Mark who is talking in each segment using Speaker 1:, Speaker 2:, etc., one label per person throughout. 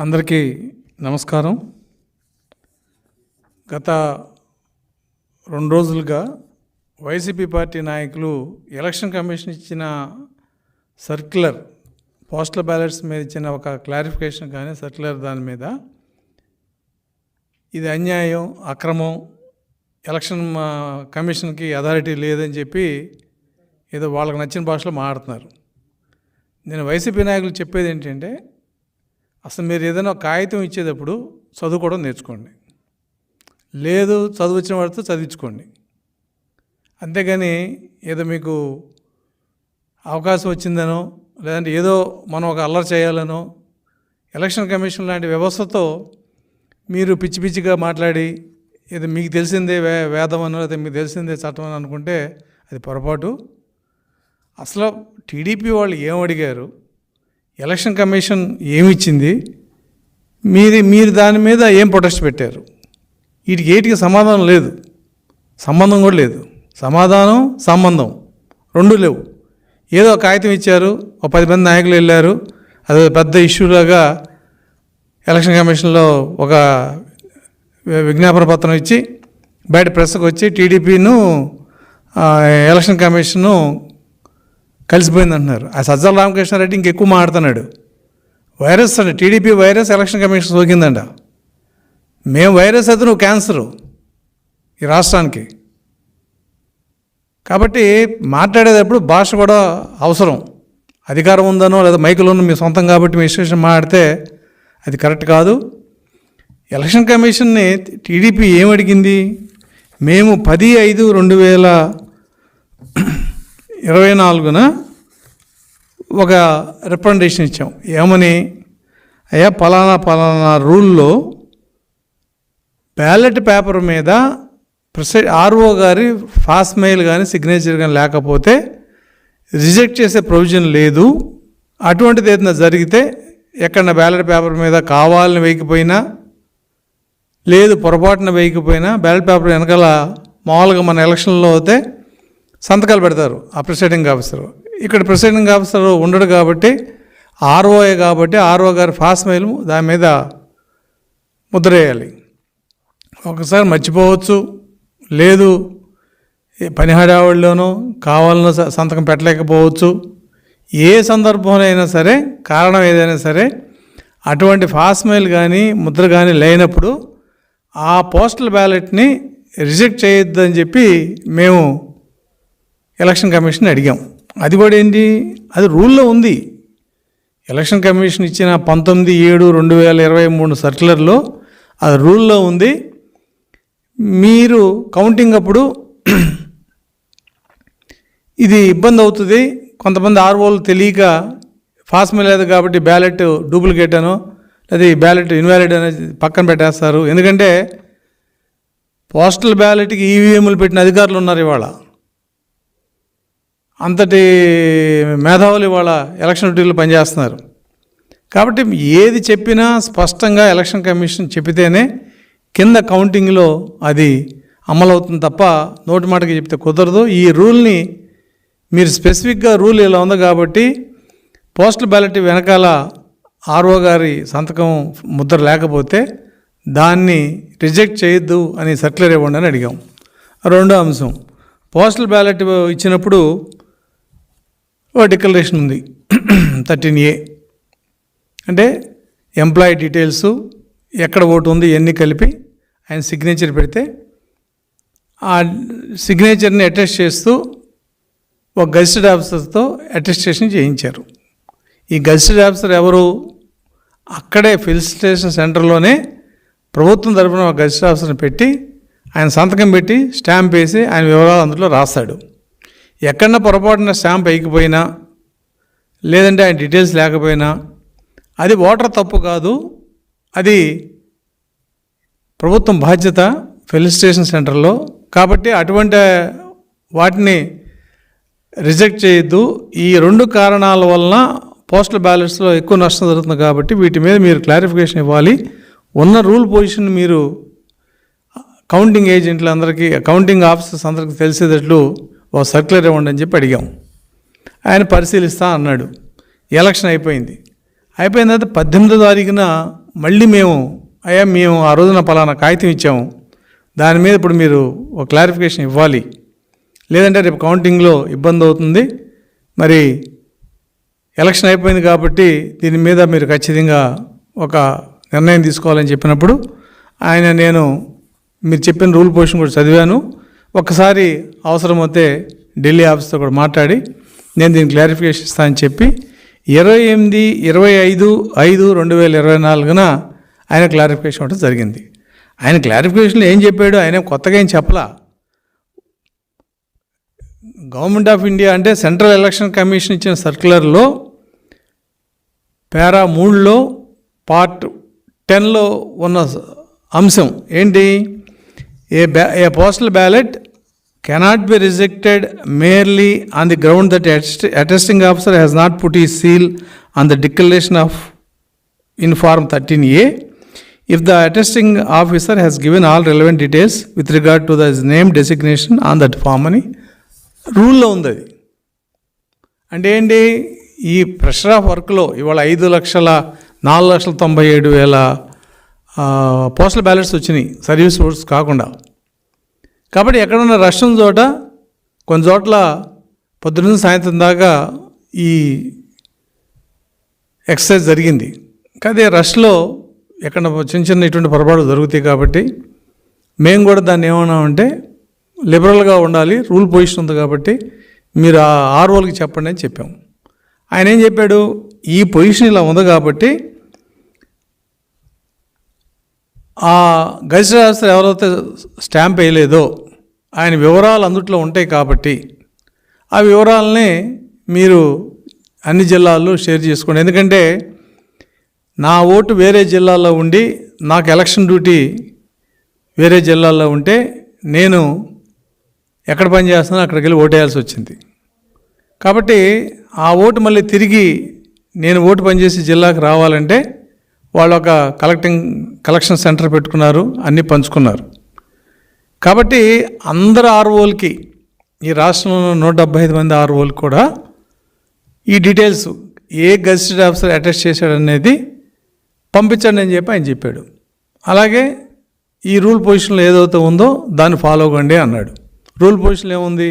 Speaker 1: అందరికీ నమస్కారం. గత 2 రోజులుగా వైసీపీ పార్టీ నాయకులు ఎలక్షన్ కమిషన్ ఇచ్చిన సర్క్యులర్, పోస్టల్ బ్యాలెట్స్ మీద ఇచ్చిన ఒక క్లారిఫికేషన్ కానీ సర్క్యులర్ దాని మీద ఇది అన్యాయం, అక్రమం, ఎలక్షన్ కమిషన్కి అథారిటీ లేదని చెప్పి ఏదో వాళ్ళకి నచ్చిన భాషలో మాట్లాడుతున్నారు. నేను వైసీపీ నాయకులు చెప్పేది ఏంటంటే, అసలు మీరు ఏదైనా కాగితం ఇచ్చేటప్పుడు చదువుకోవడం నేర్చుకోండి, లేదు చదువు వచ్చిన వాడితో చదివించుకోండి. అంతేగాని ఏదో మీకు అవకాశం వచ్చిందనో, లేదంటే ఏదో మనం ఒక అల్లరి చేయాలనో, ఎలక్షన్ కమిషన్ లాంటి వ్యవస్థతో మీరు పిచ్చి పిచ్చిగా మాట్లాడి ఏదో మీకు తెలిసిందే వేదం అనో, లేదా మీకు తెలిసిందే చట్టం అని అనుకుంటే అది పొరపాటు. అసలు టీడీపీ వాళ్ళు ఏం అడిగారు, ఎలక్షన్ కమిషన్ ఏమిచ్చింది, మీరు దాని మీద ఏం ప్రొటెస్ట్ పెట్టారు? వీటికి ఏటికి సమాధానం లేదు, సంబంధం కూడా లేదు. సమాధానం సంబంధం రెండు లేవు. ఏదో కాగితం ఇచ్చారు, ఒక 10 మంది నాయకులు వెళ్ళారు, అది పెద్ద ఇష్యూలాగా ఎలక్షన్ కమిషన్లో ఒక విజ్ఞాపన పత్రం ఇచ్చి బయట ప్రెస్కి వచ్చి టీడీపీను ఎలక్షన్ కమిషను కలిసిపోయింది అంటున్నారు. ఆ సజ్జల రామకృష్ణారెడ్డి ఇంకెక్కువ మాట్లాడుతున్నాడు. వైరస్ అండి, టీడీపీ వైరస్ ఎలక్షన్ కమిషన్ సోకిందంట. మేము వైరస్ అయితే నువ్వు క్యాన్సరు ఈ రాష్ట్రానికి. కాబట్టి మాట్లాడేటప్పుడు భాష కూడా అవసరం. అధికారం ఉందనో లేదా మైకులోనో మీ సొంతం కాబట్టి మీ ఇష్టం మాట్లాడితే అది కరెక్ట్ కాదు. ఎలక్షన్ కమిషన్ని టీడీపీ ఏమడిగింది? మేము 10/5/2024 ఒక రిప్రజెంటేషన్ ఇచ్చాం. ఏమని? అయ్యా పలానా రూల్లో బ్యాలెట్ పేపర్ మీద ఆర్ఓ గారి ఫాస్ట్ మెయిల్ కానీ సిగ్నేచర్ కానీ లేకపోతే రిజెక్ట్ చేసే ప్రొవిజన్ లేదు. అటువంటిది ఏదైనా జరిగితే ఎక్కడ బ్యాలెట్ పేపర్ మీద కావాలని వేయకపోయినా, లేదు పొరపాటున వేయకపోయినా, బ్యాలెట్ పేపర్ వెనకాల మామూలుగా మన ఎలక్షన్లో అయితే సంతకాలు పెడతారు ఆ ప్రిసైడింగ్ ఆఫీసరు. ఇక్కడ ప్రిసైడింగ్ ఆఫీసర్ ఉండడు కాబట్టి, ఆర్ఓఏ కాబట్టి ఆర్ఓ గారి ఫాస్ట్ మెయిల్ దాని మీద ముద్ర వేయాలి. ఒకసారి మర్చిపోవచ్చు, లేదు పని హడావుడిలోనో కావాలనో సంతకం పెట్టలేకపోవచ్చు. ఏ సందర్భంలో అయినా సరే, కారణం ఏదైనా సరే, అటువంటి ఫాస్ట్ మెయిల్ కానీ ముద్ర కానీ లేనప్పుడు ఆ పోస్టల్ బ్యాలెట్ని రిజెక్ట్ చేయొద్దని చెప్పి మేము ఎలక్షన్ కమిషన్ అడిగాం. అది కూడా ఏంటి, అది రూల్లో ఉంది. ఎలక్షన్ కమిషన్ ఇచ్చిన 19/7/2023 సర్క్యులర్లో అది రూల్లో ఉంది. మీరు కౌంటింగ్ అప్పుడు ఇది ఇబ్బంది అవుతుంది, కొంతమంది ఆర్ఓలు తెలియక ఫాస్ట్ మెయిల్ లేదు కాబట్టి బ్యాలెట్ డూప్లికేట్ అనో లేదా ఈ బ్యాలెట్ ఇన్వాలిడ్ అనేది పక్కన పెట్టేస్తారు. ఎందుకంటే పోస్టల్ బ్యాలెట్కి ఈవీఎంలు పెట్టిన అధికారులు ఉన్నారు ఇవాళ. అంతటి మేధావులు ఇవాళ ఎలక్షన్ డ్యూటీలో పనిచేస్తున్నారు. కాబట్టి ఏది చెప్పినా స్పష్టంగా ఎలక్షన్ కమిషన్ చెప్పితేనే కింద కౌంటింగ్లో అది అమలవుతుంది తప్ప నోటి మాటకి చెప్తే కుదరదు. ఈ రూల్ని మీరు స్పెసిఫిక్గా రూల్ ఇలా ఉంది కాబట్టి పోస్టల్ బ్యాలెట్ వెనకాల ఆర్ఓ గారి సంతకం ముద్ర లేకపోతే దాన్ని రిజెక్ట్ చేయొద్దు అని సర్క్యులర్ ఇవ్వండి అని అడిగాం. రెండో అంశం, పోస్టల్ బ్యాలెట్ ఇచ్చినప్పుడు ఓ డిక్లరేషన్ ఉంది 13A. అంటే ఎంప్లాయీ డీటెయిల్స్, ఎక్కడ ఓటు ఉంది ఇవన్నీ కలిపి ఆయన సిగ్నేచర్ పెడితే ఆ సిగ్నేచర్ని అటెస్ట్ చేస్తూ ఒక గజిటెడ్ ఆఫీసర్తో అటెస్టేషన్ చేయించారు. ఈ గజిటెడ్ ఆఫీసర్ ఎవరు? అక్కడే ఫిల్ స్టేషన్ సెంటర్లోనే ప్రభుత్వం తరఫున ఒక గజిటెడ్ ఆఫీసర్ని పెట్టి ఆయన సంతకం పెట్టి స్టాంప్ వేసి ఆయన వివరాలు అందులో రాస్తాడు. ఎక్కడన్నా పొరపాటున స్టాంప్ వేయకపోయినా, లేదంటే ఆయన డీటెయిల్స్ లేకపోయినా అది ఓటర్ తప్పు కాదు, అది ప్రభుత్వం బాధ్యత ఫిల్ స్టేషన్ సెంటర్లో. కాబట్టి అటువంటి వాటిని రిజెక్ట్ చేయొద్దు. ఈ 2 కారణాల వలన పోస్టల్ బ్యాలెట్స్లో ఎక్కువ నష్టం జరుగుతుంది కాబట్టి వీటి మీద మీరు క్లారిఫికేషన్ ఇవ్వాలి. ఉన్న రూల్ పొజిషన్ మీరు కౌంటింగ్ ఏజెంట్లు అందరికీ, కౌంటింగ్ ఆఫీసర్స్ అందరికీ తెలిసేటట్లు ఓ సర్క్యులర్ ఇవ్వండి అని చెప్పి అడిగాం. ఆయన పరిశీలిస్తా అన్నాడు. ఎలక్షన్ అయిపోయింది. అయిపోయిన తర్వాత 18వ తారీఖున మళ్ళీ మేము ఆ రోజున పలానా కాగితం ఇచ్చాము, దాని మీద ఇప్పుడు మీరు ఒక క్లారిఫికేషన్ ఇవ్వాలి, లేదంటే రేపు కౌంటింగ్లో ఇబ్బంది అవుతుంది, మరి ఎలక్షన్ అయిపోయింది కాబట్టి దీని మీద మీరు ఖచ్చితంగా ఒక నిర్ణయం తీసుకోవాలని చెప్పినప్పుడు నేను మీరు చెప్పిన రూల్ పొజిషన్ కూడా చదివాను, ఒక్కసారి అవసరమైతే ఢిల్లీ ఆఫీస్తో కూడా మాట్లాడి నేను దీనికి క్లారిఫికేషన్ ఇస్తానని చెప్పి 25/5/2024 ఆయన క్లారిఫికేషన్ ఇవ్వడం జరిగింది. ఆయన క్లారిఫికేషన్లో ఏం చెప్పాడు, ఆయన కొత్తగా ఏం చెప్పలా. గవర్నమెంట్ ఆఫ్ ఇండియా అంటే సెంట్రల్ ఎలక్షన్ కమిషన్ ఇచ్చిన సర్క్యులర్లో పారా 3లో పార్ట్ 10లో ఉన్న అంశం ఏంటి, a postal ballot cannot be rejected merely on the ground that attesting officer has not put his seal on the declaration of in form 13A if the attesting officer has given all relevant details with regard to the name designation on that form అని రూల్లో ఉంది. అది అంటే ఏంటి, ఈ pressure of వర్క్లో ఇవాళ 5,04,97,000 postal ballots వచ్చినాయి service oats కాకుండా. కాబట్టి ఎక్కడన్నా రష్ ఉన్న చోట కొన్ని చోట్ల పొద్దున్న సాయంత్రం దాకా ఈ ఎక్సర్సైజ్ జరిగింది. అదే రష్లో ఎక్కడ చిన్న ఇటువంటి పొరపాట్లు జరుగుతాయి కాబట్టి మేము కూడా దాన్ని ఏమన్నామంటే లిబరల్గా ఉండాలి, రూల్ పొజిషన్ ఉంది కాబట్టి మీరు ఆ ఆర్ఓలకి చెప్పండి అని చెప్పాము. ఆయన ఏం చెప్పాడు, ఈ పొజిషన్ ఇలా ఉంది కాబట్టి ఆ గజిటెడ్ ఆఫీసర్ ఎవరైతే స్టాంప్ వేయలేదో ఆయన వివరాలు అందుట్లో ఉంటాయి కాబట్టి ఆ వివరాలని మీరు అన్ని జిల్లాల్లో షేర్ చేసుకోండి. ఎందుకంటే నా ఓటు వేరే జిల్లాలో ఉండి నాకు ఎలక్షన్ డ్యూటీ వేరే జిల్లాలో ఉంటే నేను ఎక్కడ పని చేస్తున్నానో అక్కడికి వెళ్ళి ఓటేయాల్సి వచ్చింది. కాబట్టి ఆ ఓటు మళ్ళీ తిరిగి నేను ఓటు పనిచేసి జిల్లాకు రావాలంటే వాళ్ళు ఒక కలెక్షన్ సెంటర్ పెట్టుకున్నారు, అన్నీ పంచుకున్నారు. కాబట్టి అందరు ఆర్ఓలకి ఈ రాష్ట్రంలో 175 మంది ఆర్ఓలకి కూడా ఈ డీటెయిల్స్ ఏ గజిటెడ్ ఆఫీసర్ అటెస్ట్ చేశాడనేది పంపించండి అని చెప్పి ఆయన చెప్పాడు. అలాగే ఈ రూల్ పొజిషన్లో ఏదైతే ఉందో దాన్ని ఫాలో అవ్వండి అన్నాడు. రూల్ పొజిషన్లో ఏముంది,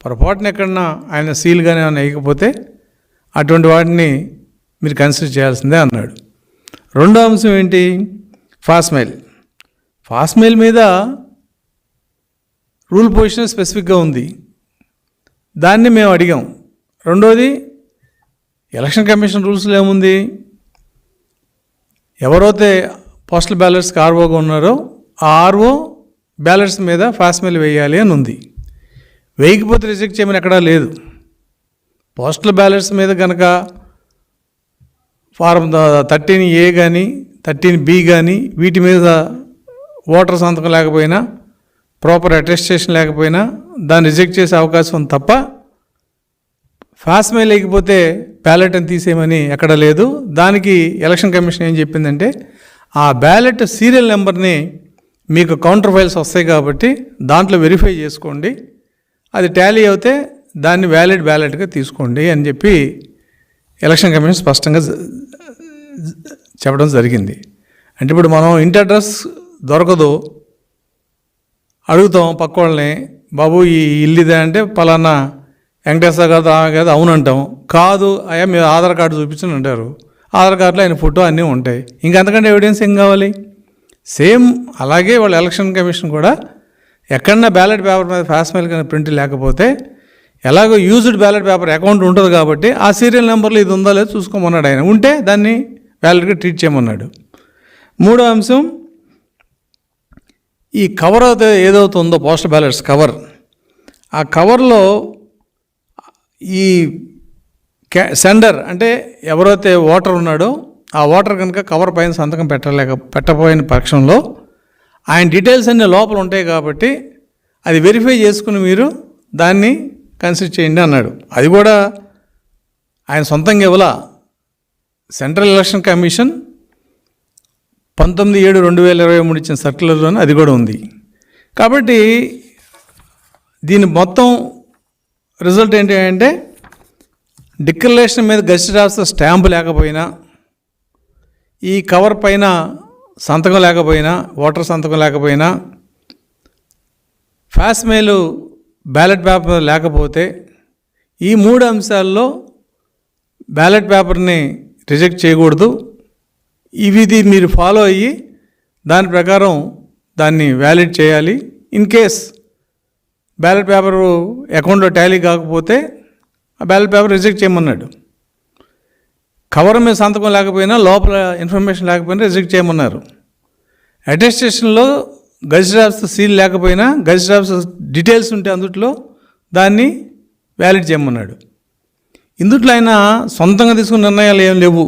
Speaker 1: పొరపాటున ఎక్కడన్నా ఆయన సీల్ కానీ ఏమైనా వేయకపోతే అటువంటి వాటిని మీరు కన్సిడర్ చేయాల్సిందే అన్నాడు. రెండో అంశం ఏంటి, ఫాస్ట్ మెయిల్ మీద రూల్ పొజిషన్ స్పెసిఫిక్గా ఉంది, దాన్ని మేము అడిగాం. రెండోది ఎలక్షన్ కమిషన్ రూల్స్లో ఏముంది, ఎవరైతే పోస్టల్ బ్యాలెట్స్కి ఆర్ఓగా ఉన్నారో ఆ ఆర్ఓ బ్యాలెట్స్ మీద ఫాస్ట్ మెయిల్ వేయాలి అని ఉంది. వేయకపోతే రిజెక్ట్ చేయమని ఎక్కడా లేదు. పోస్టల్ బ్యాలెట్స్ మీద కనుక ఫారం 13A కానీ 13B కానీ వీటి మీద ఓటర్ సంతకం లేకపోయినా ప్రాపర్ అటెస్టేషన్ లేకపోయినా దాన్ని రిజెక్ట్ చేసే అవకాశం ఉంది తప్ప ఫాస్ట్ మెయిల్ లేకపోతే బ్యాలెట్ అని తీసేయమని ఎక్కడ లేదు. దానికి ఎలక్షన్ కమిషన్ ఏం చెప్పిందంటే ఆ బ్యాలెట్ సీరియల్ నెంబర్ని మీకు కౌంటర్ ఫైల్స్ వస్తాయి కాబట్టి దాంట్లో వెరిఫై చేసుకోండి, అది టాలీ అవుతే దాన్ని వ్యాలిడ్ బ్యాలెట్గా తీసుకోండి అని చెప్పి ఎలక్షన్ కమిషన్ స్పష్టంగా చెప్పడం జరిగింది. అంటే ఇప్పుడు మనం ఇంటి అడ్రస్ దొరకదు, అడుగుతాం పక్క వాళ్ళని, బాబు ఈ ఇల్లు ఇదే అంటే పలానా వెంకటేశ్వర గారు రామ గారు అవునంటాం, కాదు అయ్యా మీరు ఆధార్ కార్డు చూపించని అంటారు, ఆధార్ కార్డులో ఆయన ఫోటో అన్నీ ఉంటాయి, ఇంకంతకంటే ఎవిడెన్స్ ఏం కావాలి. సేమ్ అలాగే వాళ్ళ ఎలక్షన్ కమిషన్ కూడా ఎక్కడన్నా బ్యాలెట్ పేపర్ మీద ఫాస్ట్ మెయిల్ కానీ ప్రింట్ లేకపోతే ఎలాగో యూజ్డ్ బ్యాలెట్ పేపర్ అకౌంట్ ఉంటుంది కాబట్టి ఆ సీరియల్ నెంబర్లో ఇది ఉందా లేదో చూసుకోమన్నాడు. ఆయన ఉంటే దాన్ని వ్యాలిడ్గా ట్రీట్ చేయమన్నాడు. మూడో అంశం, ఈ కవర్ అయితే ఏదైతే ఉందో పోస్టల్ బ్యాలెట్స్ కవర్, ఆ కవర్లో ఈ సెండర్ అంటే ఎవరైతే ఓటర్ ఉన్నాడో ఆ ఓటర్ కనుక కవర్ పైన సంతకం పెట్టపోయిన పక్షంలో ఆయన డీటెయిల్స్ అన్నీ లోపల ఉంటాయి కాబట్టి అది వెరిఫై చేసుకుని మీరు దాన్ని కన్సిడర్ చేయండి అన్నాడు. అది కూడా ఆయన సొంతంగా ఇవ్వాల, సెంట్రల్ ఎలక్షన్ కమిషన్ 19/7/2023 ఇచ్చిన సర్క్యులర్లోనే అది కూడా ఉంది. కాబట్టి దీని మొత్తం రిజల్ట్ ఏంటి అంటే డిక్లరేషన్ మీద గెజిటెడ్ ఆఫీసర్ స్టాంపు లేకపోయినా ఈ కవర్ పైన సంతకం లేకపోయినా, ఓటర్ సంతకం లేకపోయినా, ఫాస్మెయిల్ బ్యాలెట్ పేపర్ లేకపోతే ఈ 3 అంశాల్లో బ్యాలెట్ పేపర్ని రిజెక్ట్ చేయకూడదు. ఇది మీరు ఫాలో అయ్యి దాని ప్రకారం దాన్ని వ్యాలిడ్ చేయాలి. ఇన్ కేస్ బ్యాలెట్ పేపరు అకౌంట్లో టాలీ కాకపోతే ఆ బ్యాలెట్ పేపర్ రిజెక్ట్ చేయమన్నాడు. కవర్ మీద సంతకం లేకపోయినా, లోపల ఇన్ఫర్మేషన్ లేకపోయినా రిజెక్ట్ చేయమన్నారు. అటెస్టేషన్లో గెజిటెడ్ ఆఫీసర్ సీల్ లేకపోయినా, గెజిటెడ్ ఆఫీసర్ డీటెయిల్స్ ఉంటే అందుట్లో దాన్ని వ్యాలిడ్ చేయమన్నాడు. ఇందుట్లో ఆయన సొంతంగా తీసుకున్న నిర్ణయాలు ఏం లేవు.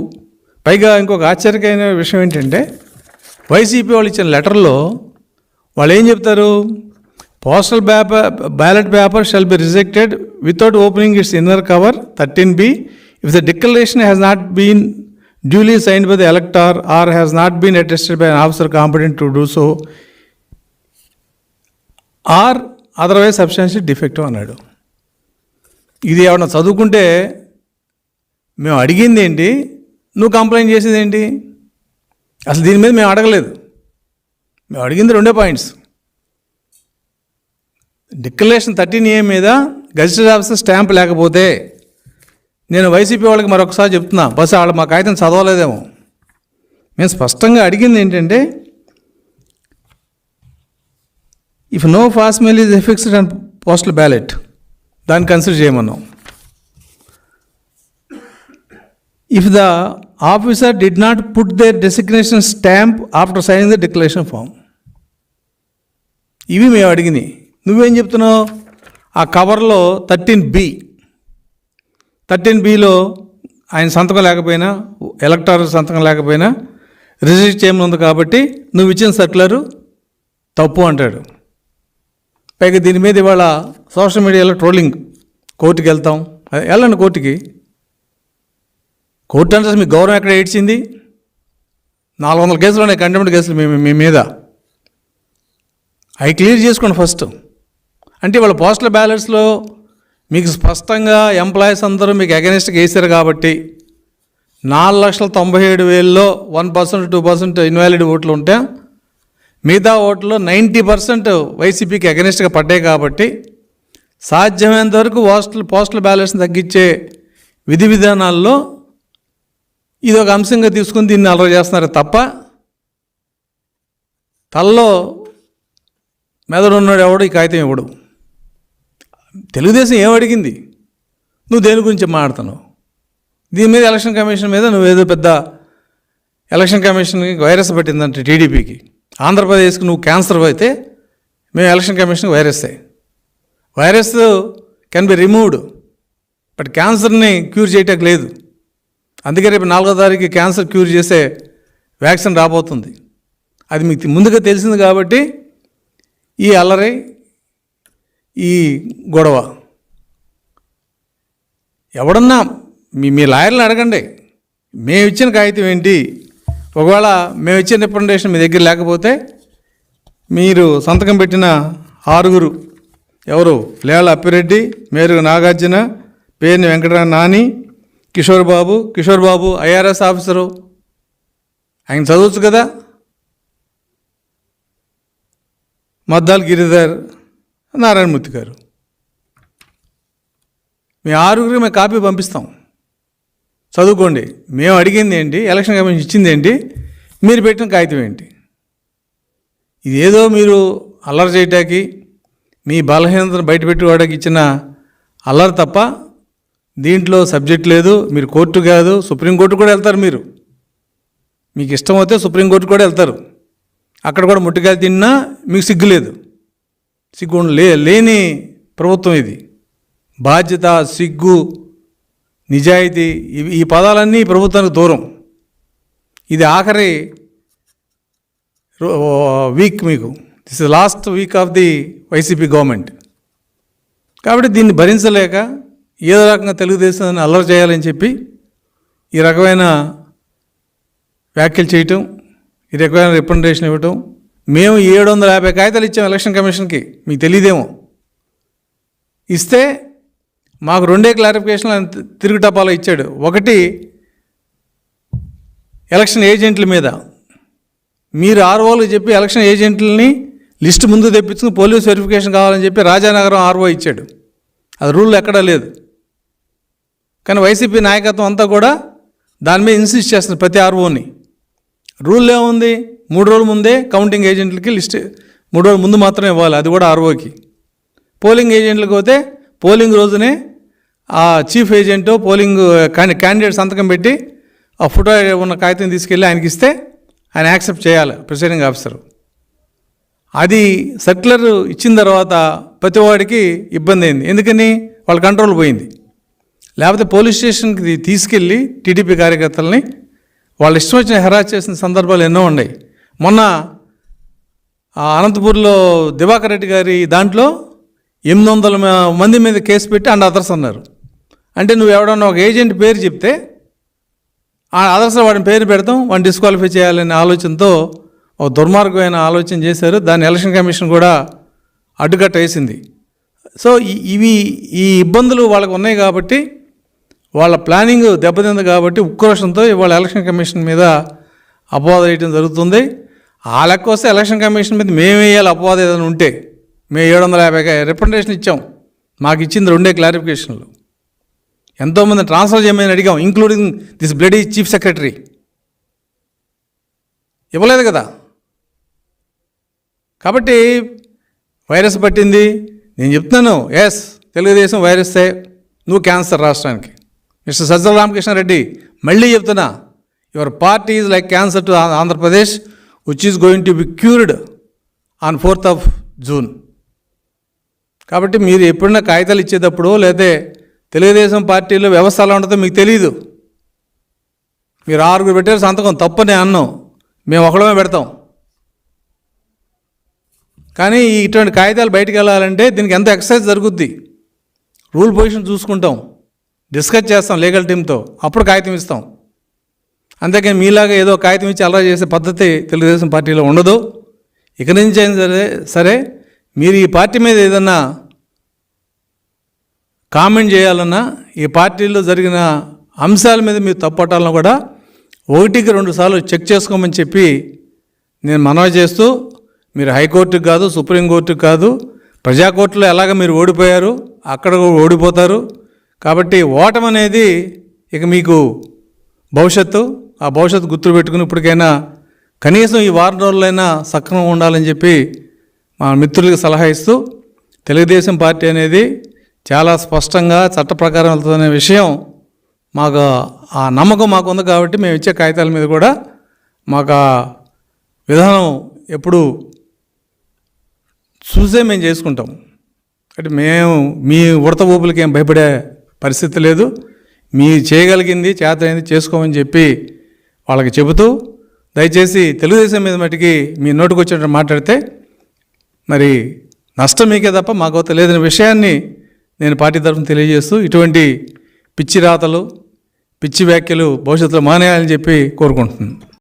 Speaker 1: పైగా ఇంకొక ఆశ్చర్యకరమైన విషయం ఏంటంటే, వైసీపీ వాళ్ళు ఇచ్చిన లెటర్లో వాళ్ళు ఏం చెప్తారు, postal ballot paper shall be rejected without opening it's inner cover 13B if the declaration has not been duly signed by the elector or has not been attested by an officer competent to do so or otherwise substantially defective అన్నాడు. ఇది ఏమన్నా చదువుకుంటే మేము అడిగింది ఏంటి, నువ్వు complaint చేసేది ఏంటి? అసలు దీని మీద మేము అడగలేదు. మేము అడిగింది 2 పాయింట్స్. డిక్లరేషన్ 13A మీద గెజిటెడ్ ఆఫీసర్ స్టాంప్ లేకపోతే, నేను వైసీపీ వాళ్ళకి మరొకసారి చెప్తున్నా, బస్ వాళ్ళు మా కాగితం చదవలేదేమో. మేము స్పష్టంగా అడిగింది ఏంటంటే, if no fast mail is affixed and postal ballot, దాన్ని కన్సిడర్ చేయమన్నాం. If the officer did not put their designation stamp after signing the declaration form, ఇవి మేము అడిగినాయి. నువ్వేం చెప్తున్నావు, ఆ కవర్లో 13Bలో ఆయన సంతకం లేకపోయినా, ఎలక్టర్ సంతకం లేకపోయినా రిజిస్టర్ చేయమనుంది కాబట్టి నువ్వు ఇచ్చిన సర్క్యులరు తప్పు అంటాడు. పైగా దీని మీద ఇవాళ సోషల్ మీడియాలో ట్రోలింగ్, కోర్టుకి వెళ్తాం. వెళ్ళండి కోర్టుకి. కోర్టు అంటే మీ గౌరవం ఎక్కడ ఏడ్చింది? 400 కేసులు ఉన్నాయి, కంటెంప్ట్ కేసులు మీ మీద. అవి క్లియర్ చేసుకోండి ఫస్ట్. అంటే వాళ్ళ పోస్టల్ బ్యాలెట్స్లో మీకు స్పష్టంగా ఎంప్లాయీస్ అందరూ మీకు అగెనిస్ట్గా వేసారు కాబట్టి 4,97,000లో 1% 2% ఇన్వాలిడ్ ఓట్లు ఉంటే, మిగతా ఓట్లో 90% వైసీపీకి అగెనిస్ట్గా పడ్డాయి కాబట్టి సాధ్యమైనంత వరకు పోస్టల్ బ్యాలెట్స్ని తగ్గించే విధి విధానాల్లో ఇది ఒక అంశంగా తీసుకుని దీన్ని అలవాటు చేస్తున్నారు తప్ప, తలలో మెదడు ఉన్నాడు ఎవడు ఈ కాగితం ఇవ్వడు. తెలుగుదేశం ఏమడిగింది, నువ్వు దేని గురించి మాట్లాడుతున్నావు? దీని మీద ఎలక్షన్ కమిషన్ మీద నువ్వేదో పెద్ద ఎలక్షన్ కమిషన్కి వైరస్ పట్టిందంటే టీడీపీకి, ఆంధ్రప్రదేశ్కి నువ్వు క్యాన్సర్ అయితే మేము ఎలక్షన్ కమిషన్కి virus can be removed, but క్యాన్సర్ని క్యూర్ చేయటం లేదు. అందుకే రేపు 4వ తారీఖు క్యాన్సర్ క్యూర్ చేసే వ్యాక్సిన్ రాబోతుంది. అది మీకు ముందుగా తెలిసింది కాబట్టి ఈ అల్లరి, ఈ గొడవ. ఎవడన్నా మీ లాయర్లను అడగండి, మేము ఇచ్చిన కాగితం ఏంటి? ఒకవేళ మేము ఇచ్చిన రిప్రజెంటేషన్ మీ దగ్గర లేకపోతే మీరు సంతకం పెట్టిన 6 ఎవరు, లేళ్ల అప్పిరెడ్డి, మేరుగు నాగార్జున, పేర్ని వెంకటరామ నాని, కిషోర్ బాబు ఐఆర్ఎస్ ఆఫీసరు, ఆయన చదవచ్చు కదా, మద్దాల్ గిరిధర్, నారాయణమూర్తి గారు, మీ 6 మేము కాపీ పంపిస్తాం, చదువుకోండి. మేము అడిగింది ఏంటి, ఎలక్షన్ కమిషన్ ఇచ్చింది ఏంటి, మీరు పెట్టిన కాగితం ఏంటి? ఇదేదో మీరు అల్లరి చేయటానికి, మీ బలహీనతను బయటపెట్టుకోవడానికి ఇచ్చిన అల్లరి తప్ప దీంట్లో సబ్జెక్ట్ లేదు. మీరు కోర్టు కాదు, సుప్రీంకోర్టు కూడా వెళ్తారు. మీకు ఇష్టం అయితే సుప్రీంకోర్టు కూడా వెళ్తారు. అక్కడ కూడా ముట్టికాయలు తిన్నా మీకు సిగ్గు లేదు. సిగ్గు లేని ప్రభుత్వం ఇది. బాధ్యత, సిగ్గు, నిజాయితీ, ఈ పదాలన్నీ ప్రభుత్వానికి దూరం. ఇది ఆఖరి వీక్ మీకు. This is last week off the YCP government. కాబట్టి దీన్ని భరించలేక ఏదో రకంగా తెలుగుదేశాన్ని అల్లరి చేయాలని చెప్పి ఈ రకమైన వ్యాఖ్యలు చేయటం, ఈ రకమైన రిప్రజెంటేషన్ ఇవ్వటం. మేము 750 కాగితాలు ఇచ్చాం ఎలక్షన్ కమిషన్కి, మీకు తెలియదేమో. ఇస్తే మాకు 2 క్లారిఫికేషన్లు తిరుగు టపాలో ఇచ్చాడు. ఒకటి, ఎలక్షన్ ఏజెంట్ల మీద మీరు ఆర్ఓలకు చెప్పి ఎలక్షన్ ఏజెంట్లని లిస్ట్ ముందు తెప్పించుకుని పోలీస్ వెరిఫికేషన్ కావాలని చెప్పి రాజానగరం ఆర్ఓ ఇచ్చాడు. అది రూల్ ఎక్కడా లేదు. కానీ వైసీపీ నాయకత్వం అంతా కూడా దాని మీద ఇన్సిస్ట్ చేస్తుంది ప్రతి ఆర్ఓని. రూల్ ఏముంది, 3 రోజుల ముందే కౌంటింగ్ ఏజెంట్లకి లిస్ట్ 3 రోజుల ముందు మాత్రమే ఇవ్వాలి, అది కూడా ఆర్ఓకి. పోలింగ్ ఏజెంట్లకు పోతే పోలింగ్ రోజునే ఆ చీఫ్ ఏజెంట్ పోలింగ్ క్యాండిడేట్ సంతకం పెట్టి ఆ ఫోటో ఉన్న కాగితం తీసుకెళ్ళి ఆయనకి ఇస్తే ఆయన యాక్సెప్ట్ చేయాలి ప్రిసైడింగ్ ఆఫీసర్. అది సర్క్యులర్ ఇచ్చిన తర్వాత ప్రతి వాడికి ఇబ్బంది అయింది. ఎందుకని? వాళ్ళ కంట్రోల్ పోయింది. లేకపోతే పోలీస్ స్టేషన్కి తీసుకెళ్ళి టీడీపీ కార్యకర్తలని వాళ్ళు ఇష్టం వచ్చిన హెరాస్ చేసిన సందర్భాలు ఎన్నో ఉన్నాయి. మొన్న అనంతపూర్లో దివాకర్ రెడ్డి గారి దాంట్లో 800 మంది మీద కేసు పెట్టి అండ్ అదర్స్ అన్నారు. అంటే నువ్వు ఎవడన్నా ఒక ఏజెంట్ పేరు చెప్తే ఆ అదర్స్ వాడిని పేరు పెడతాం, వాడిని డిస్క్వాలిఫై చేయాలనే ఆలోచనతో ఒక దుర్మార్గమైన ఆలోచన చేశారు. దాన్ని ఎలక్షన్ కమిషన్ కూడా అడ్డుకట్ట వేసింది. సో ఈ ఇబ్బందులు వాళ్ళకు ఉన్నాయి కాబట్టి, వాళ్ళ ప్లానింగ్ దెబ్బతింది కాబట్టి ఉక్రోషంతో ఇవాళ ఎలక్షన్ కమిషన్ మీద అపవాదం వేయడం జరుగుతుంది. ఆ లెక్క వస్తే ఎలక్షన్ కమిషన్ మీద మేము వేయాలి అపవాదం ఏదైనా ఉంటే. మేము 750 రిప్రజెంటేషన్ ఇచ్చాం. మాకు ఇచ్చింది 2 క్లారిఫికేషన్లు. ఎంతోమంది ట్రాన్స్ఫర్ చేయమని అడిగాం, including this bloody chief secretary. ఇవ్వలేదు కదా. కాబట్టి వైరస్ పట్టింది. నేను చెప్తున్నాను, ఎస్ తెలుగుదేశం వైరస్సే, నువ్వు క్యాన్సర్ రాష్ట్రానికి. మిస్టర్ సజ్జల రామకృష్ణారెడ్డి మళ్ళీ చెప్తున్నా, your party is like cancer to Andhra Pradesh which is going to be cured on 4th June. కాబట్టి మీరు ఎప్పుడైనా కాగితాలు ఇచ్చేటప్పుడు లేదా తెలుగుదేశం పార్టీలో వ్యవస్థ ఎలా ఉంటుందో మీకు తెలియదు. మీరు 6 పెట్టారు సంతకం, తప్పని అన్నాం, మేము ఒకడమే పెడతాం. కానీ ఇటువంటి కాగితాలు బయటకు వెళ్ళాలంటే దీనికి ఎంత ఎక్సర్సైజ్ జరుగుద్ది. రూల్ పొజిషన్ చూసుకుంటాం, డిస్కస్ చేస్తాం లీగల్ టీంతో, అప్పుడు కాగితం ఇస్తాం. అంతేకాని మీలాగా ఏదో కాగితం ఇచ్చి అలరా చేసే పద్ధతి తెలుగుదేశం పార్టీలో ఉండదు. ఇక నుంచి అయినా సరే మీరు ఈ పార్టీ మీద ఏదన్నా కామెంట్ చేయాలన్నా, ఈ పార్టీలో జరిగిన అంశాల మీద మీరు తప్పట్టాలన్నా కూడా 1కి 2 సార్లు చెక్ చేసుకోమని చెప్పి నేను మనవి చేస్తూ, మీరు హైకోర్టుకు కాదు, సుప్రీంకోర్టుకు కాదు, ప్రజాకోర్టులో ఎలాగ మీరు ఓడిపోయారు, అక్కడ ఓడిపోతారు. కాబట్టి ఓటమి అనేది ఇక మీకు భవిష్యత్తు, ఆ భవిష్యత్తు గుర్తు పెట్టుకుని ఇప్పటికైనా కనీసం ఈ వారం రోజులైనా సక్రమంగా ఉండాలని చెప్పి మా మిత్రులకు సలహా ఇస్తూ, తెలుగుదేశం పార్టీ అనేది చాలా స్పష్టంగా చట్ట ప్రకారం వెళ్తుందనే విషయం మాకు ఆ నమ్మకం మాకు ఉంది. కాబట్టి మేము ఇచ్చే కాగితాల మీద కూడా మాకు ఆ విధానం ఎప్పుడు చూసే మేము చేసుకుంటాం. అంటే మేము మీ ఉడత ఊపులకి ఏం భయపడే పరిస్థితి లేదు. మీరు చేయగలిగింది చేతనైంది చేసుకోమని చెప్పి వాళ్ళకి చెబుతూ, దయచేసి తెలుగుదేశం మీద మటుకి మీ నోటికి వచ్చినట్టు మాట్లాడితే మరి నష్టం మీకే తప్ప మాకు లేదనే విషయాన్ని నేను పార్టీ తరఫున తెలియజేస్తూ, ఇటువంటి పిచ్చి రాతలు, పిచ్చి వ్యాఖ్యలు భవిష్యత్తులో మానేయాలని చెప్పి కోరుకుంటున్నాను.